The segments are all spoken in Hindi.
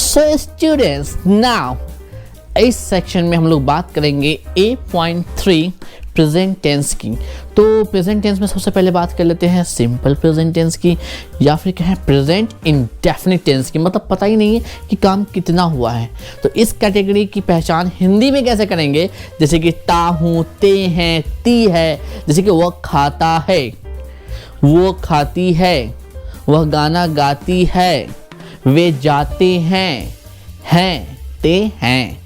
सो स्टूडेंट्स, नाउ इस सेक्शन में हम लोग बात करेंगे 8.3 प्रेजेंट टेंस की। तो प्रेजेंट टेंस में सबसे पहले बात कर लेते हैं सिंपल प्रेजेंट टेंस की, या फिर कहें प्रेजेंट इंडेफिनिट टेंस की, मतलब पता ही नहीं है कि काम कितना हुआ है। तो इस कैटेगरी की पहचान हिंदी में कैसे करेंगे, जैसे कि ता हूँ, ते हैं, ती है। जैसे कि वह खाता है, वो खाती है, वह गाना गाती है, वे जाते हैं, ते हैं।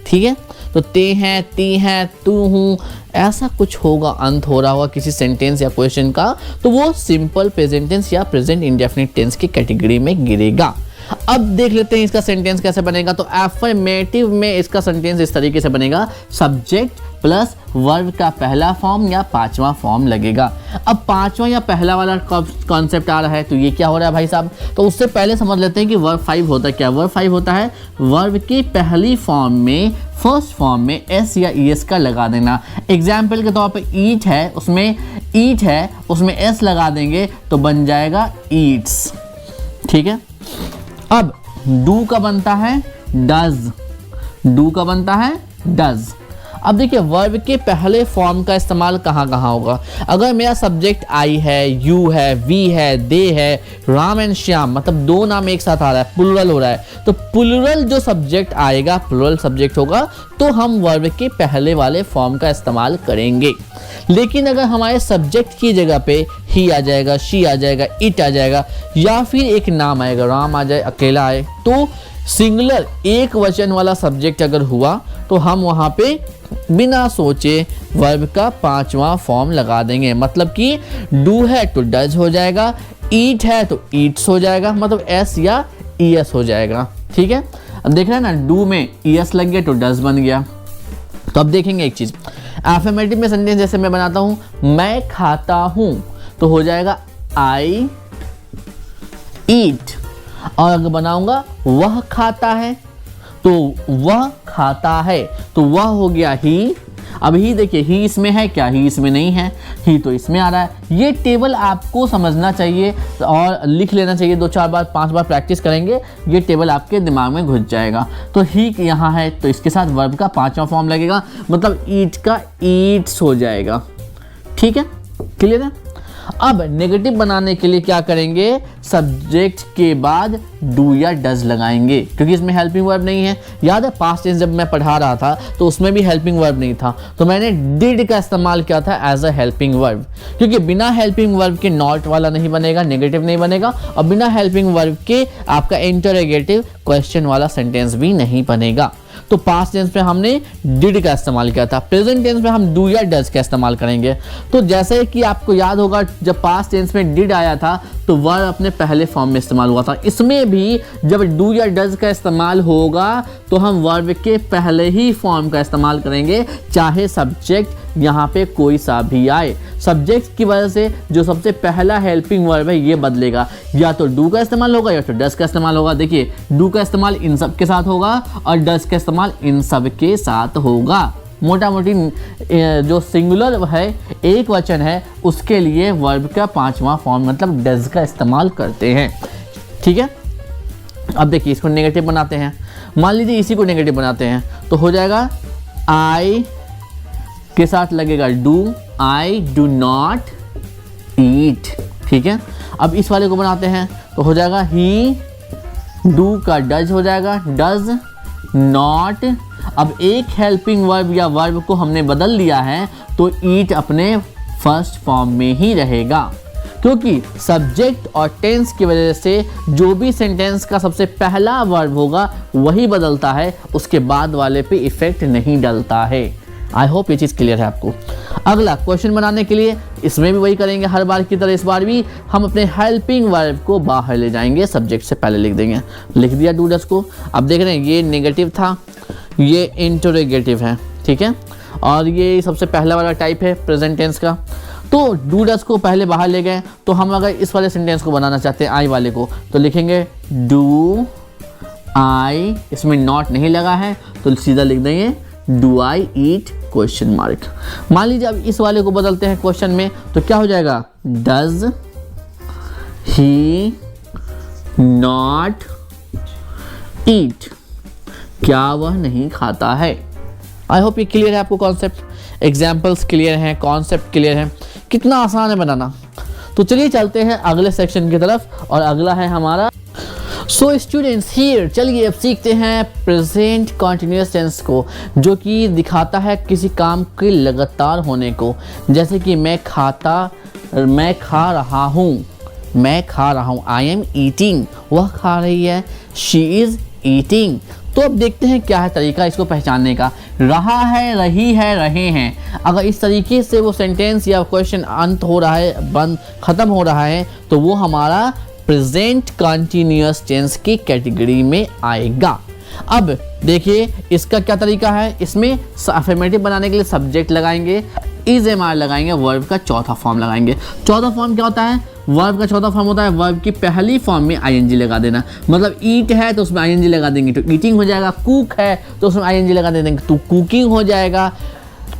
ठीक है, तो ते हैं, ती हैं, तू हूँ, ऐसा कुछ होगा, अंत हो रहा होगा किसी सेंटेंस या क्वेश्चन का, तो वो सिंपल प्रेजेंट टेंस या प्रेजेंट इंडेफिनिट टेंस की कैटेगरी में गिरेगा। अब देख लेते हैं इसका सेंटेंस कैसे बनेगा। तो एफर्मेटिव में इसका सेंटेंस इस तरीके से बनेगा, सब्जेक्ट प्लस वर्ब का पहला फॉर्म या पांचवा फॉर्म लगेगा। अब पांचवा या पहला वाला कॉन्सेप्ट आ रहा है, तो ये क्या हो रहा है भाई साहब, तो उससे पहले समझ लेते हैं कि वर्ब 5 होता है क्या। वर्ब 5 होता है वर्ब की पहली फॉर्म में, फर्स्ट फॉर्म में एस या ईएस का लगा देना। एग्जाम्पल के तौर पे ईट है, उसमें एस लगा देंगे तो बन जाएगा ईट्स। ठीक है, अब डू का बनता है डज, डज। अब देखिए वर्ब के पहले फॉर्म का इस्तेमाल कहाँ कहाँ होगा। अगर मेरा सब्जेक्ट आई है, यू है, वी है, दे है, राम एंड श्याम, मतलब दो नाम एक साथ आ रहा है, प्लुरल हो रहा है, तो प्लुरल जो सब्जेक्ट आएगा, प्लुरल सब्जेक्ट होगा, तो हम वर्ब के पहले वाले फॉर्म का इस्तेमाल करेंगे। लेकिन अगर हमारे सब्जेक्ट की जगह पे ही आ जाएगा, शी आ जाएगा, इट आ जाएगा, या फिर एक नाम आएगा, राम आ जाए, अकेला आए, तो सिंगुलर एक वचन वाला सब्जेक्ट अगर हुआ तो हम वहां पे बिना सोचे वर्ब का पांचवा फॉर्म लगा देंगे। मतलब कि डू है तो डज हो जाएगा, ईट है तो ईट्स हो जाएगा, मतलब एस या ईएस हो जाएगा। ठीक है, अब देख रहे हैं ना, डू में ईएस लग गया तो डज बन गया। तो अब देखेंगे एक चीज, एफर्मेटिव में सेंटेंस जैसे मैं बनाता हूं, मैं खाता हूं, तो हो जाएगा आई ईट। और अगर बनाऊंगा वह खाता है, तो वह खाता है, तो वह हो गया ही। अब ही देखिए, ही इसमें है क्या, ही इसमें नहीं है, ही तो इसमें आ रहा है। ये टेबल आपको समझना चाहिए और लिख लेना चाहिए, 2-4 बार 5 बार प्रैक्टिस करेंगे, ये टेबल आपके दिमाग में घुस जाएगा। तो ही यहाँ है तो इसके साथ वर्ब का पांचवा फॉर्म लगेगा, मतलब ईट का ईट्स हो जाएगा। ठीक है, क्लियर है। अब नेगेटिव बनाने के लिए क्या करेंगे, सब्जेक्ट के बाद डू या डज लगाएंगे, क्योंकि इसमें हेल्पिंग वर्ब नहीं है। याद है पास्ट टेंस जब मैं पढ़ा रहा था तो उसमें भी हेल्पिंग वर्ब नहीं था, तो मैंने डिड का इस्तेमाल किया था एज अ हेल्पिंग वर्ब, क्योंकि बिना हेल्पिंग वर्ब के नॉट वाला नहीं बनेगा, नेगेटिव नहीं बनेगा, और बिना हेल्पिंग वर्ब के आपका इंटरोगेटिव क्वेश्चन वाला सेंटेंस भी नहीं बनेगा। तो पास्ट टेंस पे हमने डिड का इस्तेमाल किया था, प्रेजेंट टेंस में हम डू या डज का इस्तेमाल करेंगे। तो जैसे कि आपको याद होगा, जब पास्ट टेंस में डिड आया था तो वर्ब अपने पहले फॉर्म में इस्तेमाल हुआ था। इसमें भी जब डू या डज का इस्तेमाल होगा तो हम वर्ब के पहले ही फॉर्म का इस्तेमाल करेंगे, चाहे सब्जेक्ट यहाँ पे कोई सा भी आए। सब्जेक्ट की वजह से जो सबसे पहला हेल्पिंग वर्ब है ये बदलेगा, या तो डू का इस्तेमाल होगा या तो डज का इस्तेमाल होगा। देखिए डू का इस्तेमाल इन सब के साथ होगा और डज का इस्तेमाल इन सब के साथ होगा। मोटा मोटी जो सिंगुलर है, एक वचन है, उसके लिए वर्ब का पांचवा फॉर्म मतलब डज का इस्तेमाल करते हैं। ठीक है, अब देखिए इसको नेगेटिव बनाते हैं। मान लीजिए इसी को नेगेटिव बनाते हैं तो हो जाएगा आई के साथ लगेगा do, I do not eat. ठीक है, अब इस वाले को बनाते हैं तो हो जाएगा ही, डू का डज हो जाएगा, डज नॉट। अब एक हेल्पिंग वर्ब या वर्ब को हमने बदल दिया है तो ईट अपने फर्स्ट फॉर्म में ही रहेगा, क्योंकि सब्जेक्ट और टेंस की वजह से जो भी सेंटेंस का सबसे पहला वर्ब होगा वही बदलता है, उसके बाद वाले पे इफेक्ट नहीं डलता है। आई होप ये चीज़ क्लियर है आपको। अगला क्वेश्चन बनाने के लिए इसमें भी वही करेंगे हर बार की तरह, इस बार भी हम अपने हेल्पिंग वर्ब को बाहर ले जाएंगे, सब्जेक्ट से पहले लिख देंगे। लिख दिया डू डज को। अब देख रहे हैं ये नेगेटिव था, ये इंटरोगेटिव है। ठीक है, और ये सबसे पहला वाला टाइप है प्रेजेंट टेंस का। तो डू डज को पहले बाहर ले गए, तो हम अगर इस वाले सेंटेंस को बनाना चाहते हैं आई वाले को, तो लिखेंगे डू आई, इसमें नॉट नहीं लगा है तो सीधा लिख देंगे do I eat question mark. मान लीजिए अब इस वाले को बदलते हैं क्वेश्चन में, तो क्या हो जाएगा, डज ही नॉट ईट, क्या वह नहीं खाता है। आई होप ये क्लियर है आपको कॉन्सेप्ट, एग्जाम्पल्स क्लियर हैं, कॉन्सेप्ट क्लियर है, कितना आसान है बनाना। तो चलिए चलते हैं अगले सेक्शन की तरफ, और अगला है हमारा सो स्टूडेंट्स हियर। चलिए अब सीखते हैं प्रेजेंट कॉन्टिन्यूअस टेंस को, जो कि दिखाता है किसी काम के लगातार होने को। जैसे कि मैं खा रहा हूँ, मैं खा रहा हूँ, आई एम ईटिंग, वह खा रही है, शी इज़ ईटिंग। तो अब देखते हैं क्या है तरीका इसको पहचानने का। रहा है, रही है, रहे हैं। अगर इस तरीके से वो सेंटेंस या क्वेश्चन अंत हो रहा है, बंद खत्म हो रहा है, तो वो हमारा प्रेजेंट कंटिन्यूअस टेंस की कैटेगरी में आएगा। अब देखिए इसका क्या तरीका है। इसमें अफर्मेटिव बनाने के लिए सब्जेक्ट लगाएंगे, इज एम आर लगाएंगे, वर्ब का चौथा फॉर्म लगाएंगे। चौथा फॉर्म क्या होता है? वर्ब का चौथा फॉर्म होता है वर्ब की पहली फॉर्म में आईएनजी लगा देना। मतलब ईट है तो उसमें आईएनजी लगा देंगे तो ईटिंग हो जाएगा, कुक है तो उसमें आईएनजी लगा देंगे तो कुकिंग हो जाएगा,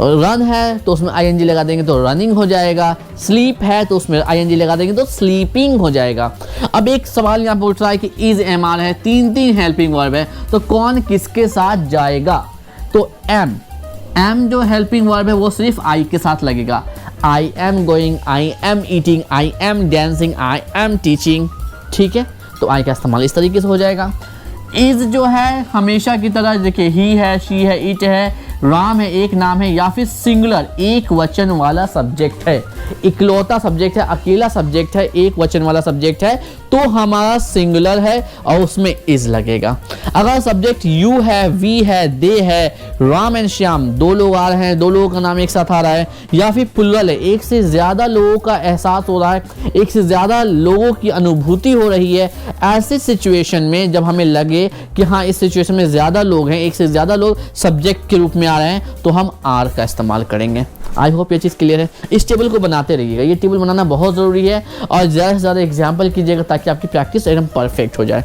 रन है तो उसमें आईएनजी लगा देंगे तो रनिंग हो जाएगा, स्लीप है तो उसमें आईएनजी लगा देंगे तो स्लीपिंग हो जाएगा। अब एक सवाल यहाँ पूछ रहा है कि इज एम आर है, तीन हेल्पिंग वर्ब है, तो कौन किसके साथ जाएगा? तो एम जो हेल्पिंग वर्ब है वो सिर्फ आई के साथ लगेगा। आई am going, I am eating, I am dancing, I am teaching. ठीक है, तो आई का इस्तेमाल इस तरीके से हो जाएगा। इज जो है हमेशा की तरह देखिए ही है, शी है, इट है, राम है, एक नाम है, या फिर सिंगुलर एक वचन वाला सब्जेक्ट है, इकलौता सब्जेक्ट है, अकेला सब्जेक्ट है, एक वचन वाला सब्जेक्ट है, तो हमारा सिंगुलर है और उसमें इज लगेगा। अगर सब्जेक्ट यू है, वी है, दे है, राम एंड श्याम, दो लोग आ रहे हैं, दो लोगों का नाम एक साथ आ रहा है, या फिर प्लुरल है, एक से ज्यादा लोगों का एहसास हो रहा है, एक से ज्यादा लोगों की अनुभूति हो रही है, ऐसे सिचुएशन में जब हमें लगे कि हाँ इस सिचुएशन में ज्यादा लोग हैं, एक से ज्यादा लोग सब्जेक्ट के रूप में आ रहे हैं, तो हम आर का इस्तेमाल करेंगे। आई होप ये चीज़ क्लियर है। इस टेबल को बनाते रहिएगा, ये टेबल बनाना बहुत ज़रूरी है, और ज़्यादा से ज़्यादा एग्जाम्पल कीजिएगा ताकि आपकी प्रैक्टिस एकदम परफेक्ट हो जाए।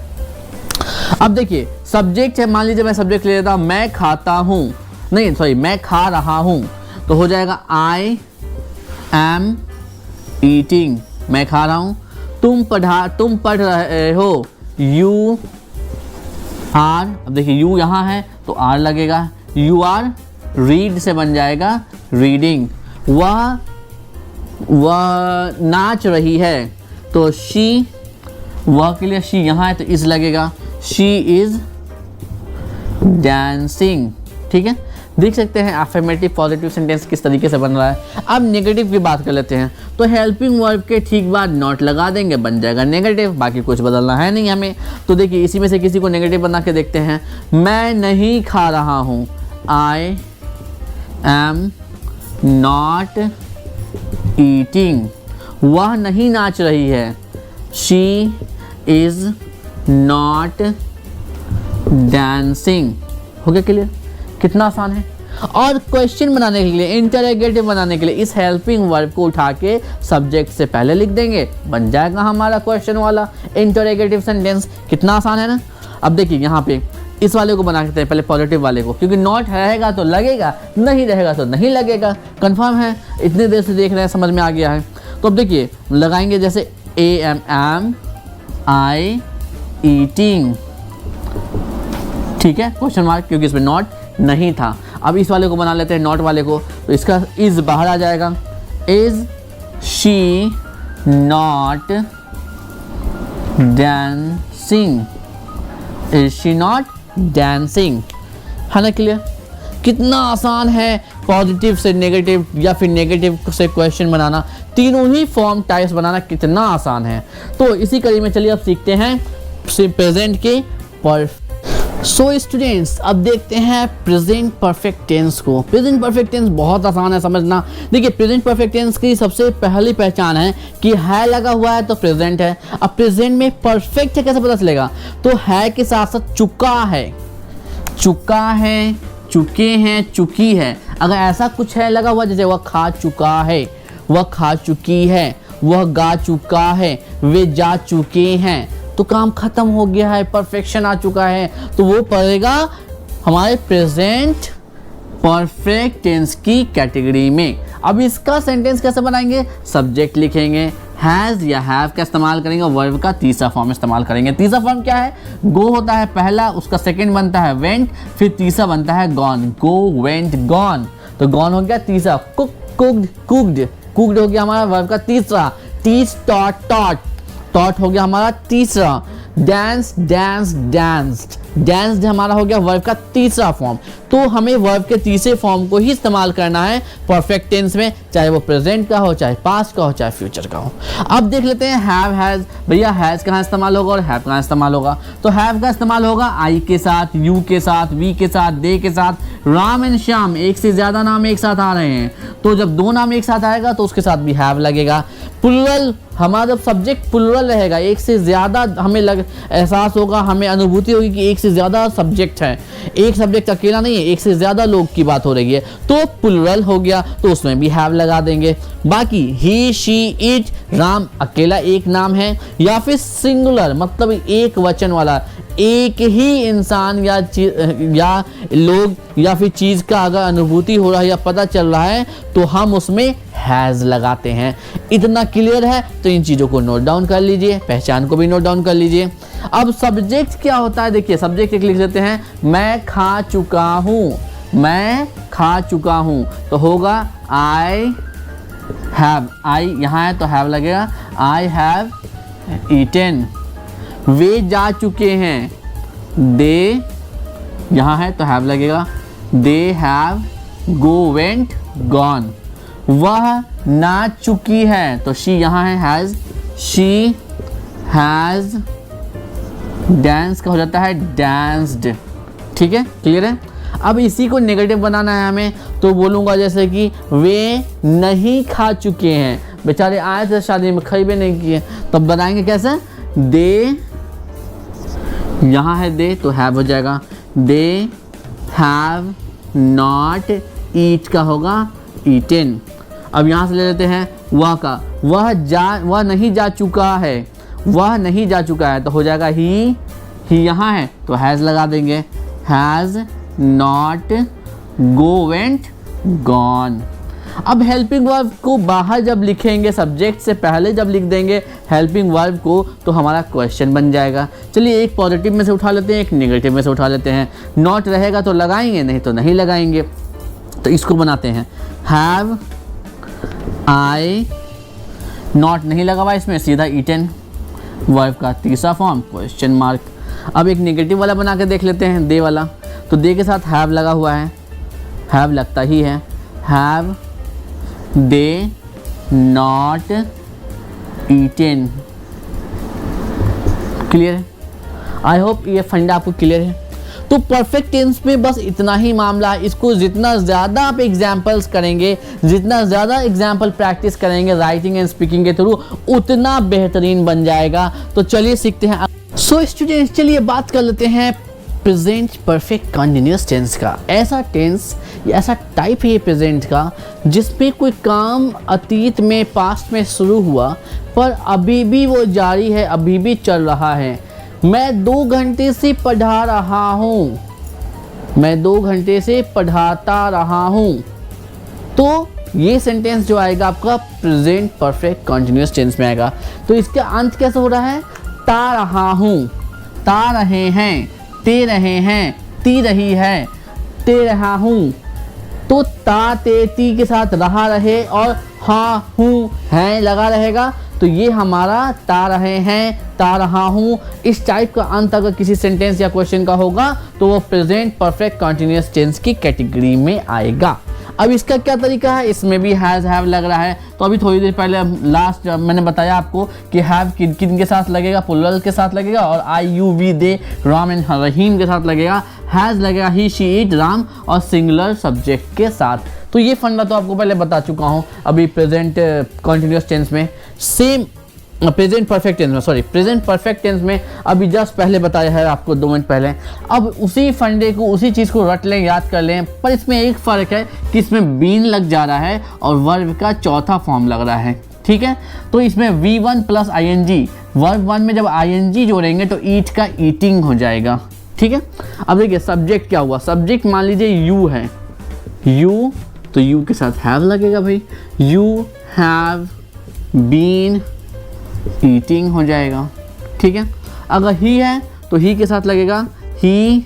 अब देखिए सब्जेक्ट है, मान लीजिए मैं सब्जेक्ट ले लेता हूँ, मैं खाता हूँ, नहीं सॉरी मैं खा रहा हूँ, तो हो जाएगा आई एम ईटिंग, मैं खा रहा हूँ। तुम पढ़ रहे हो, यू आर, अब देखिए यू यहाँ है तो आर लगेगा, यू आर रीड से बन जाएगा रीडिंग। वह नाच रही है तो शी, वह के लिए शी यहाँ है तो इज लगेगा, शी इज डांसिंग। ठीक है, देख सकते हैं अफर्मेटिव पॉजिटिव सेंटेंस किस तरीके से बन रहा है। अब नेगेटिव की बात कर लेते हैं, तो हेल्पिंग वर्ब के ठीक बाद नॉट लगा देंगे, बन जाएगा नेगेटिव, बाकी कुछ बदलना है नहीं हमें। तो देखिए इसी में से किसी को नेगेटिव बना के देखते हैं। मैं नहीं खा रहा हूँ, आई एम नॉट ईटिंग। वह नहीं नाच रही है, शी इज नॉट डांसिंग। हो गया क्लियर? कितना आसान है। और क्वेश्चन बनाने के लिए, इंटरोगेटिव बनाने के लिए इस हेल्पिंग वर्ब को उठा के सब्जेक्ट से पहले लिख देंगे, बन जाएगा हमारा क्वेश्चन वाला इंटरोगेटिव सेंटेंस। कितना आसान है ना। अब देखिए यहाँ पे इस वाले को बना देते हैं पहले, पॉजिटिव वाले को, क्योंकि नॉट रहेगा तो लगेगा, नहीं रहेगा तो नहीं लगेगा। कंफर्म है? इतने देर से देख रहे हैं, समझ में आ गया है। तो अब देखिए लगाएंगे जैसे एम आई ईटिंग, ठीक है, क्वेश्चन मार्क, क्योंकि इसमें नॉट नहीं था। अब इस वाले को बना लेते हैं नॉट वाले को, तो इसका इज बाहर आ जाएगा, is she not dancing, is she not dancing. है ना क्लियर? कितना आसान है पॉजिटिव से नेगेटिव या फिर नेगेटिव से क्वेश्चन बनाना, तीनों ही फॉर्म टाइप्स बनाना कितना आसान है। तो इसी कड़ी में चलिए अब सीखते हैं प्रेजेंट के सो स्टूडेंट्स अब देखते हैं प्रेजेंट परफेक्ट टेंस को। प्रेजेंट परफेक्ट टेंस बहुत आसान है समझना। देखिए प्रेजेंट परफेक्ट टेंस की सबसे पहली पहचान है कि है लगा हुआ है तो प्रेजेंट है। अब प्रेजेंट में परफेक्ट है कैसे पता चलेगा? तो है के साथ साथ चुका है, चुका है, चुके हैं, चुकी है। अगर ऐसा कुछ है लगा हुआ, जैसे वह खा चुका है, वह खा चुकी है, वह गा चुका है, वे जा चुके हैं, तो काम खत्म हो गया है, परफेक्शन आ चुका है, तो वो पड़ेगा हमारे प्रेजेंट परफेक्ट टेंस की कैटेगरी में। अब इसका सेंटेंस कैसे बनाएंगे? सब्जेक्ट लिखेंगे, हैज़ या हैव का इस्तेमाल करेंगे और वर्ब का तीसरा फॉर्म इस्तेमाल करेंगे। तीसरा फॉर्म क्या है? गो होता है पहला, उसका सेकंड बनता है वेंट, फिर तीसरा बनता है गॉन। गो, वेंट, गॉन। तो गॉन हो गया तीसरा। Cook, cooked, cooked. कुक्ड हो गया हमारा वर्ब का तीसरा। Teach, taught, taught. टॉट हो गया हमारा तीसरा। Dance, dance, danced. डांस्ड हमारा हो गया वर्ब का तीसरा फॉर्म। तो हमें वर्ब के तीसरे फॉर्म को ही इस्तेमाल करना है परफेक्ट टेंस में, चाहे वो प्रेजेंट का हो, चाहे पास्ट का हो, चाहे फ्यूचर का हो। अब देख लेते हैं हैव, हैज। भैया हैज कहाँ इस्तेमाल होगा और हैव कहाँ इस्तेमाल होगा? तो हैव का इस्तेमाल होगा आई के साथ, यू के साथ, वी के साथ, दे के साथ, राम एंड श्याम, एक से ज्यादा नाम एक साथ आ रहे हैं। तो जब दो नाम एक साथ आएगा तो उसके साथ भी हैव लगेगा। प्लुरल, हमारा जब सब्जेक्ट प्लुरल रहेगा, एक से ज्यादा हमें एहसास होगा, हमें अनुभूति होगी कि एक से ज्यादा सब्जेक्ट है, एक सब्जेक्ट अकेला नहीं है, एक से ज्यादा लोग की बात हो रही है, तो प्लुरल हो गया, तो उसमें भी हैव लगा देंगे। बाकी ही, शी, इट, राम अकेला एक नाम है, या फिर सिंगुलर मतलब एक वचन वाला, एक ही इंसान या लोग या फिर चीज का अगर अनुभूति हो रहा है या पता चल रहा है तो हम उसमें हैज लगाते हैं। इतना क्लियर है? तो इन चीजों को नोट डाउन कर लीजिए, पहचान को भी नोट डाउन कर लीजिए। अब सब्जेक्ट क्या होता है? देखिए सब्जेक्ट एक लिख लेते हैं, मैं खा चुका हूं। मैं खा चुका हूं तो होगा आई हैव। आई यहाँ है तो हैव लगेगा, आई हैव ईटेन। वे जा चुके हैं, दे यहाँ है तो हैव लगेगा, they have go, went, gone. वह नाच चुकी है तो शी यहाँ है हैज, शी हैज। डांस का हो जाता है डांस्ड। ठीक है, क्लियर है? अब इसी को नेगेटिव बनाना है हमें, तो बोलूँगा जैसे कि वे नहीं खा चुके हैं, बेचारे आए थे शादी में खाई भी नहीं किए, तब बनाएंगे कैसे? दे, यहाँ है दे तो हैव हो जाएगा, दे हैव नॉट, ईट का होगा ईटेन। अब यहाँ से ले लेते हैं वह का, वह नहीं जा चुका है, वह नहीं जा चुका है तो हो जाएगा ही यहाँ है तो हैज़ लगा देंगे, has not go, went, gone. अब हेल्पिंग वर्ब को बाहर जब लिखेंगे, सब्जेक्ट से पहले जब लिख देंगे हेल्पिंग वर्ब को, तो हमारा क्वेश्चन बन जाएगा। चलिए एक पॉजिटिव में से उठा लेते हैं, एक नेगेटिव में से उठा लेते हैं। नॉट रहेगा तो लगाएंगे, नहीं तो नहीं लगाएंगे। तो इसको बनाते हैं हैव आई, नॉट नहीं लगा हुआ इसमें, सीधा ईटन, वर्ब का तीसरा फॉर्म क्वेश्चन मार्क। अब एक नेगेटिव वाला बना के देख लेते हैं, दे वाला। तो दे के साथ हैव लगा हुआ है, हैव लगता ही है, have they not eaten. Clear है? आई होप ये फंडा आपको क्लियर है। तो परफेक्ट टेंस में बस इतना ही मामला है। इसको जितना ज़्यादा आप एग्जाम्पल्स करेंगे, जितना ज़्यादा एग्जाम्पल प्रैक्टिस करेंगे राइटिंग एंड स्पीकिंग के थ्रू, उतना बेहतरीन बन जाएगा। तो चलिए सीखते हैं। सो स्टूडेंट्स, चलिए बात कर लेते हैं प्रेजेंट परफेक्ट कंटिन्यूअस टेंस का। ऐसा टेंस या ऐसा टाइप है प्रेजेंट का जिसमें कोई काम अतीत में, पास्ट में शुरू हुआ पर अभी भी वो जारी है, अभी भी चल रहा है। मैं 2 घंटे से पढ़ा रहा हूँ, मैं 2 घंटे से पढ़ाता रहा हूँ। तो ये सेंटेंस जो आएगा आपका प्रेजेंट परफेक्ट कंटिन्यूअस टेंस में आएगा। तो इसका अंत कैसे हो रहा है? ता रहा हूँ, ता रहे हैं, ते रहे हैं, ती रही है, ते रहा हूँ। तो ता, ते, ती के साथ रहा रहे और हाँ, हूँ, है लगा रहेगा। तो ये हमारा ता रहे हैं, ता रहा हूँ, इस टाइप का अंत अगर किसी सेंटेंस या क्वेश्चन का होगा तो वो प्रेजेंट परफेक्ट कंटिन्यूअस टेंस की कैटेगरी में आएगा। अब इसका क्या तरीका है? इसमें भी हैज़ हैव लग रहा है। तो अभी थोड़ी देर पहले लास्ट मैंने बताया आपको कि हैव किन किन के साथ लगेगा, प्लुरल के साथ लगेगा, और I, you, we, they, Ram and Rahim के साथ लगेगा। हैज़ लगेगा ही, शी, इट, राम, और सिंगुलर सब्जेक्ट के साथ। तो ये फंडा तो आपको पहले बता चुका हूँ। अभी प्रेजेंट कंटिन्यूअस टेंस में सेम, प्रेजेंट परफेक्ट टेंस में, सॉरी प्रेजेंट परफेक्ट टेंस में अभी जस्ट पहले बताया है आपको 2 मिनट पहले। अब उसी फंडे को, उसी चीज़ को रट लें, याद कर लें, पर इसमें एक फ़र्क है कि इसमें बीन लग जा रहा है और वर्ब का चौथा फॉर्म लग रहा है। ठीक है, तो इसमें V1 प्लस ING, वर्ब 1 में जब ING जोड़ेंगे तो ईट का ईटिंग हो जाएगा। ठीक है, अब देखिए सब्जेक्ट क्या हुआ। सब्जेक्ट मान लीजिए यू है, यू, तो यू के साथ हैव लगेगा भाई। यू हैव बीन ईटिंग हो जाएगा, ठीक है। अगर ही है तो ही के साथ लगेगा ही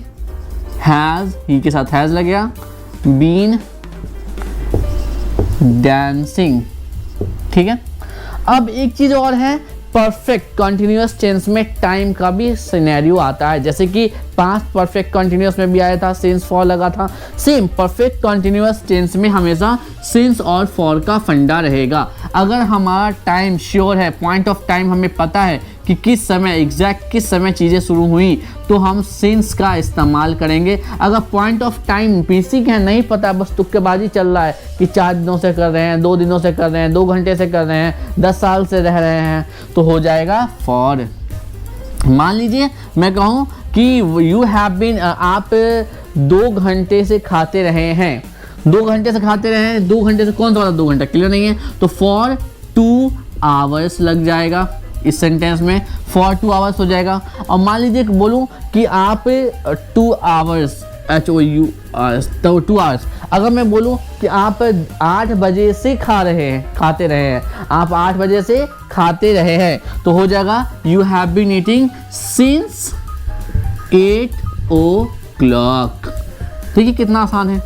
हैज़, ही के साथ हैज़ लगेगा, बीन डांसिंग, ठीक है। अब एक चीज़ और है, परफेक्ट कंटिन्यूअस टेंस में टाइम का भी सिनेरियो आता है, जैसे कि पास्ट परफेक्ट कंटिन्यूअस में भी आया था, सिंस फॉर लगा था। सेम परफेक्ट कंटिन्यूअस टेंस में हमेशा सिंस और फॉर का फंडा रहेगा। अगर हमारा टाइम श्योर है, पॉइंट ऑफ टाइम हमें पता है कि किस समय एग्जैक्ट किस समय चीज़ें शुरू हुई, तो हम सिंस का इस्तेमाल करेंगे। अगर पॉइंट ऑफ टाइम बेसिक है, नहीं पता, बस तुक्केबाजी चल रहा है कि 4 दिनों से कर रहे हैं, 2 दिनों से कर रहे हैं, 2 घंटे से कर रहे हैं, 10 साल से रह रहे हैं, तो हो जाएगा फॉर। मान लीजिए मैं कहूँ कि यू हैव बीन, आप 2 घंटे से खाते रहे हैं, 2 घंटे से खाते रहे हैं, 2 घंटे से कौन सा वाला 2 घंटा, क्लियर नहीं है, तो फॉर 2 आवर्स लग जाएगा इस सेंटेंस में, फॉर 2 आवर्स हो जाएगा। और मान लीजिए बोलूँ कि आप 2 आवर्स तो 2 आवर्स, अगर मैं बोलूँ कि आप 8 बजे से खाते रहे हैं, आप 8 बजे से खाते रहे हैं, तो हो जाएगा you have been eating since 8 o'clock। देखिए कितना आसान है।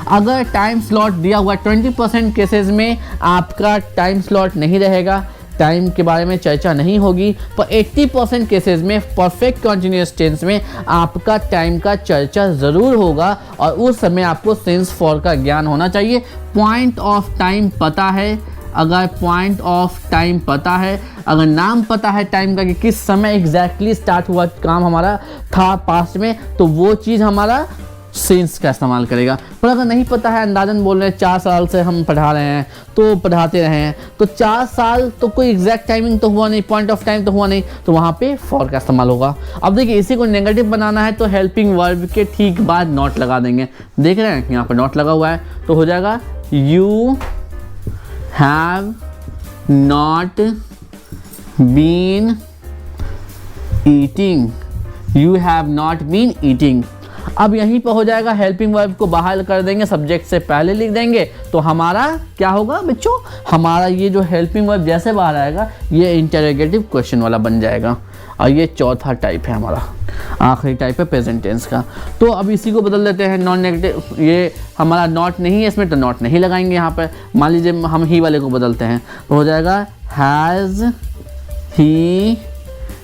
अगर टाइम स्लॉट दिया हुआ 20% केसेस में आपका टाइम स्लॉट नहीं रहेगा, टाइम के बारे में चर्चा नहीं होगी, पर 80% केसेस में परफेक्ट कंटिन्यूअस टेंस में आपका टाइम का चर्चा ज़रूर होगा, और उस समय आपको सिंस फॉर का ज्ञान होना चाहिए। पॉइंट ऑफ टाइम पता है, अगर पॉइंट ऑफ टाइम पता है, अगर नाम पता है टाइम का कि किस समय एग्जैक्टली स्टार्ट हुआ काम हमारा था पास्ट में, तो वो चीज़ हमारा सिंस का इस्तेमाल करेगा। पर अगर नहीं पता है, अंदाजन बोल रहे हैं 4 साल से हम पढ़ा रहे हैं, तो पढ़ाते रहे हैं, तो 4 साल तो कोई एग्जैक्ट टाइमिंग तो हुआ नहीं, पॉइंट ऑफ टाइम तो हुआ नहीं, तो वहाँ पे फॉर का इस्तेमाल होगा। अब देखिए इसी को नेगेटिव बनाना है, तो हेल्पिंग वर्ब के ठीक बाद नॉट लगा देंगे। देख रहे हैं यहाँ पर नॉट लगा हुआ है, तो हो जाएगा you have not been eating, you have not been eating. अब यहीं पर हो जाएगा, हेल्पिंग वर्ब को बाहर कर देंगे, सब्जेक्ट से पहले लिख देंगे, तो हमारा क्या होगा बच्चों, हमारा ये जो हेल्पिंग वर्ब जैसे बाहर आएगा, ये इंटरोगेटिव क्वेश्चन वाला बन जाएगा। और ये चौथा टाइप है हमारा, आखिरी टाइप है प्रेजेंट टेंस का। तो अब इसी को बदल देते हैं, नॉन नेगेटिव, ये हमारा नॉट नहीं है इसमें, तो नॉट नहीं लगाएंगे यहाँ पर। मान लीजिए हम ही वाले को बदलते हैं, तो हो जाएगा हैज़ ही,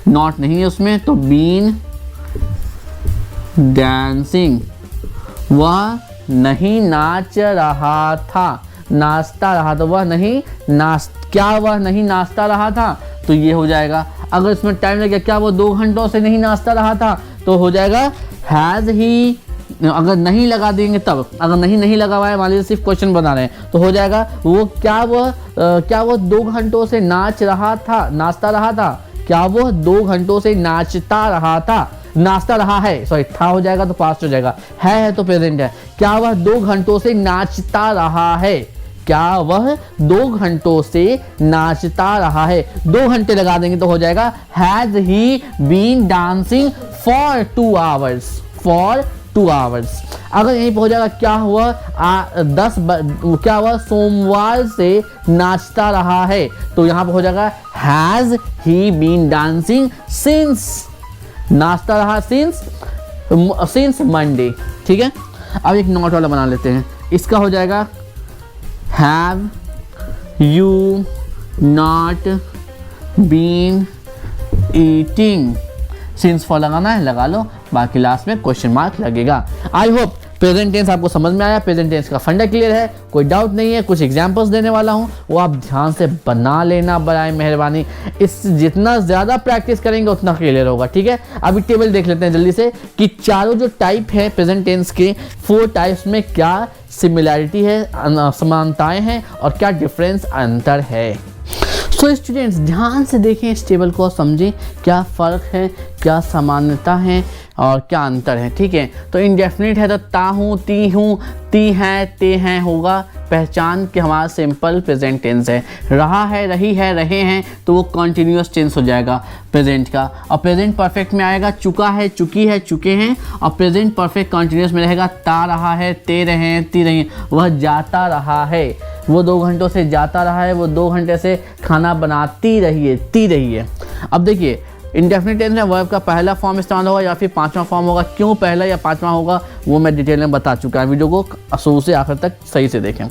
नॉट नहीं है उसमें, तो बीन डांसिंग, वह नहीं नाच रहा था, नाचता रहा, तो वह नहीं क्या वह नहीं नाचता रहा था, तो ये हो जाएगा। अगर इसमें टाइम लगे, क्या वो 2 घंटों से नहीं नाचता रहा था, तो हो जाएगा हैज़ ही। अगर नहीं लगा देंगे तब, अगर नहीं लगा हुआ है, मान लीजिए सिर्फ क्वेश्चन बना रहे हैं, तो हो जाएगा वो क्या वो 2 घंटों से नाचता रहा था, क्या वो 2 घंटों से नाचता रहा था, नाचता रहा है, सॉरी था हो जाएगा तो पास्ट हो जाएगा, है तो प्रेजेंट है। क्या वह 2 घंटों से नाचता रहा है, क्या वह 2 घंटों से नाचता रहा है, 2 घंटे लगा देंगे तो हो जाएगा has he been dancing for 2 hours, for 2 hours. अगर यहीं पर हो जाएगा क्या हुआ क्या हुआ सोमवार से नाचता रहा है, तो यहाँ पर हो जाएगा has he been dancing since, नाचता रहा सिंस मंडे, ठीक है। अब एक नॉट वाला बना लेते हैं, इसका हो जाएगा have you not been eating, since for लगाना है लगा लो, बाकी लास्ट में क्वेश्चन मार्क लगेगा। आई होप प्रेजेंट टेंस आपको समझ में आया, प्रेजेंट टेंस का फंडा क्लियर है, कोई डाउट नहीं है। कुछ एग्जांपल्स देने वाला हूं, वो आप ध्यान से बना लेना बराए मेहरबानी, इस जितना ज़्यादा प्रैक्टिस करेंगे उतना क्लियर होगा, ठीक है। अभी टेबल देख लेते हैं जल्दी से कि चारों जो टाइप है प्रेजेंट टेंस के, 4 टाइप्स में क्या सिमिलैरिटी है, समानताएं हैं, और क्या डिफरेंस अंतर है। सो स्टूडेंट्स ध्यान से देखें इस टेबल को, समझें क्या फ़र्क है, क्या समानता है और क्या अंतर है, ठीक है। तो इंडेफिनिट है तो ता हूँ, ती हैं, ते हैं होगा, पहचान के हमारा सिंपल प्रेजेंट टेंस है। रहा है, रही है, रहे हैं, तो वो कॉन्टिन्यूस टेंस हो जाएगा प्रेजेंट का। और प्रेजेंट परफेक्ट में आएगा चुका है, चुकी है, चुके हैं। और प्रेजेंट परफेक्ट कॉन्टिन्यूस में रहेगा ता रहा है, ते रहे हैं, ती रही हैं, वह जाता रहा है। वो 2 घंटों से जाता रहा है, वो 2 घंटे से खाना बनाती रही है। अब देखिए इंडेफिनिट टेंस में वर्ब का पहला फॉर्म इस्तेमाल होगा या फिर 5वां फॉर्म होगा। क्यों पहला या 5वां होगा वो मैं डिटेल में बता चुका हूँ, वीडियो को शुरू से आखिर तक सही से देखें।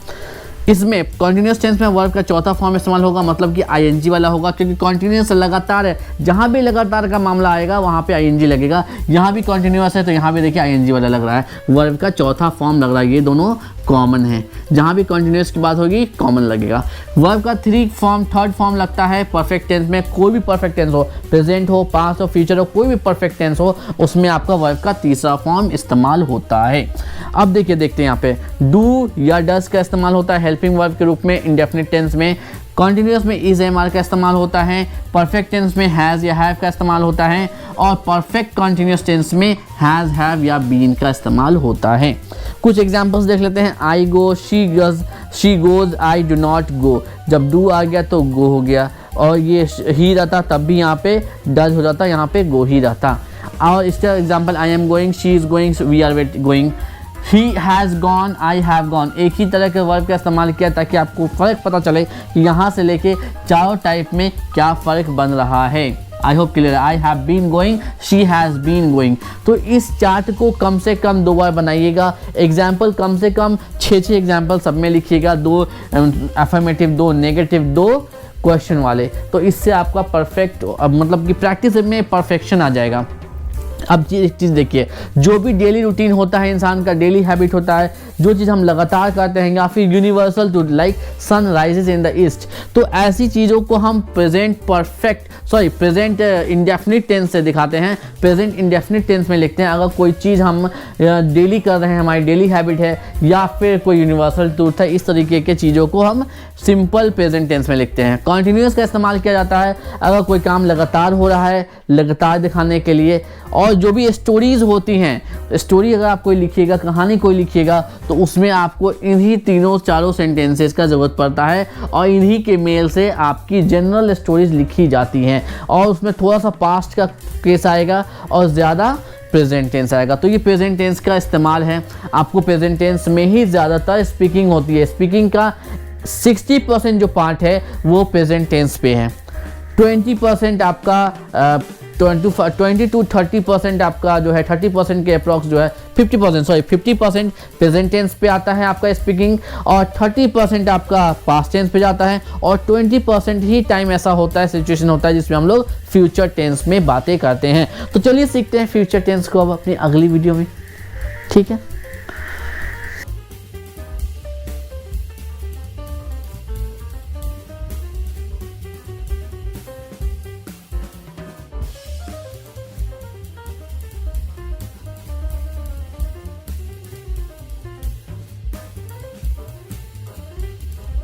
इसमें कॉन्टिन्यूस टेंस में वर्ब का चौथा फॉर्म इस्तेमाल होगा, मतलब कि आईएनजी वाला होगा, क्योंकि कॉन्टिन्यूस लगातार है, जहाँ भी लगातार का मामला आएगा वहाँ पे आईएनजी लगेगा। यहाँ भी कॉन्टिन्यूस है तो यहाँ भी देखिए आईएनजी वाला लग रहा है, वर्ब का चौथा फॉर्म लग रहा है। ये दोनों कॉमन है, जहाँ भी कॉन्टिन्यूस की बात होगी कॉमन लगेगा। वर्ब का थर्ड फॉर्म लगता है परफेक्ट टेंस में। कोई भी परफेक्ट टेंस हो, प्रेजेंट हो, पास्ट हो, फ्यूचर हो, कोई भी परफेक्ट टेंस हो, उसमें आपका वर्ब का तीसरा फॉर्म इस्तेमाल होता है। अब देखते हैं यहाँ पे डू या डस का इस्तेमाल होता है हेल्पिंग वर्ब के रूप में इंडेफिनिट टेंस में। कॉन्टिन्यूस में इज एम आर का इस्तेमाल होता है। परफेक्ट टेंस में हैज़ या हैव का इस्तेमाल होता है और परफेक्ट कॉन्टिन्यूस टेंस में हैज़, हैव या बीन का इस्तेमाल होता है। कुछ एग्जांपल्स देख लेते हैं। I go, she goes, I do not go. जब डू आ गया तो गो हो गया, और ये ही रहता तब भी यहाँ पे डज हो जाता, यहाँ पे गो ही रहता। और इसका example I am going, she is going, we are going. He has gone, I have gone। एक ही तरह के वर्ब का इस्तेमाल किया ताकि आपको फ़र्क पता चले कि यहाँ से लेके चारों टाइप में क्या फ़र्क बन रहा है। आई होप क्लियर है। I have been going, she has been going. तो इस चार्ट को कम से कम 2 बार बनाइएगा। एग्जाम्पल कम से कम 6 एग्जाम्पल सब में लिखिएगा, 2 अफर्मेटिव, 2 नेगेटिव, 2 क्वेश्चन वाले। तो इससे आपका परफेक्ट मतलब कि प्रैक्टिस में परफेक्शन आ जाएगा। अब एक चीज़ देखिए, जो भी डेली रूटीन होता है, इंसान का डेली हैबिट होता है, जो चीज़ हम लगातार करते हैं, या फिर universal truth like sun rises in the east, तो ऐसी चीज़ों को हम प्रेजेंट इंडेफिनिट टेंस से दिखाते हैं, प्रेजेंट इंडेफिनिट टेंस में लिखते हैं। अगर कोई चीज़ हम डेली कर रहे हैं, हमारी डेली हैबिट है, या फिर कोई यूनिवर्सल ट्रूथ है, इस तरीके के चीज़ों को हम सिंपल प्रेजेंट टेंस में लिखते हैं। कॉन्टिन्यूस का इस्तेमाल किया जाता है अगर कोई काम लगातार हो रहा है, लगातार दिखाने के लिए। और जो भी स्टोरीज होती हैं, स्टोरी अगर आप कोई लिखिएगा, कहानी कोई लिखिएगा, तो उसमें आपको इन्हीं चारों सेंटेंसेस का ज़रूरत पड़ता है, और इन्हीं के मेल से आपकी जनरल स्टोरीज लिखी जाती हैं, और उसमें थोड़ा सा पास्ट का केस आएगा और ज़्यादा प्रेजेंट टेंस आएगा। तो ये प्रेजेंट टेंस का इस्तेमाल है। आपको प्रेजेंट टेंस में ही ज़्यादातर स्पीकिंग होती है। स्पीकिंग का 60% जो पार्ट है वो प्रेजेंट टेंस पे है। 20% आपका 20 to 30% आपका जो है 30% के अप्रॉक्स जो है 50% प्रेजेंट टेंस पे आता है आपका स्पीकिंग, और 30% आपका पास्ट टेंस पे जाता है, और 20% ही टाइम ऐसा होता है, सिचुएशन होता है जिसमें हम लोग फ्यूचर टेंस में बातें करते हैं। तो चलिए सीखते हैं फ्यूचर टेंस को अब अपनी अगली वीडियो में, ठीक है।